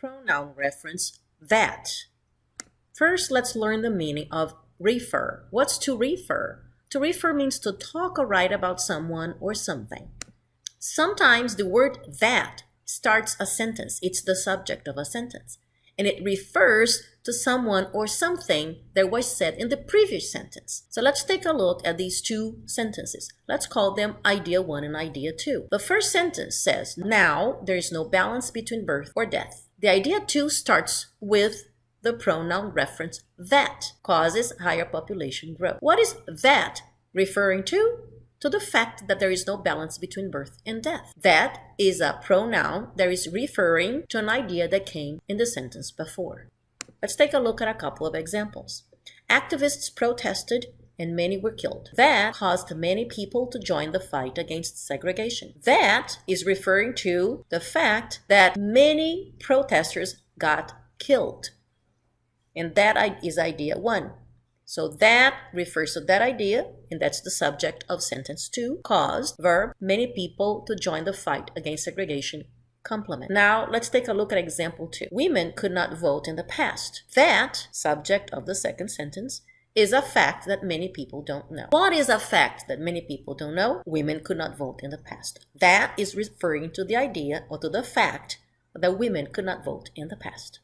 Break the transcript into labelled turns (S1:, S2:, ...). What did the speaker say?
S1: pronoun reference that. First, let's learn the meaning of refer. What's to refer? To refer means to talk or write about someone or something. Sometimes the word that starts a sentence. It's the subject of a sentence. And it refers to someone or something that was said in the previous sentence. So let's take a look at these two sentences. Let's call them idea 1 and idea 2. The first sentence says, now there is no balance between birth or death. The idea 2 starts with the pronoun reference that causes higher population growth. What is that referring to? To the fact that there is no balance between birth and death. That is a pronoun that is referring to an idea that came in the sentence before. Let's take a look at a couple of examples. Activists protested and many were killed. That caused many people to join the fight against segregation. That is referring to the fact that many protesters got killed. And that is idea 1. So that refers to that idea, and that's the subject of sentence 2. Caused, verb, many people to join the fight against segregation, complement. Now, let's take a look at example 2. Women could not vote in the past. That, subject of the second sentence, is a fact that many people don't know. What is a fact that many people don't know? Women could not vote in the past. That is referring to the idea or to the fact that women could not vote in the past.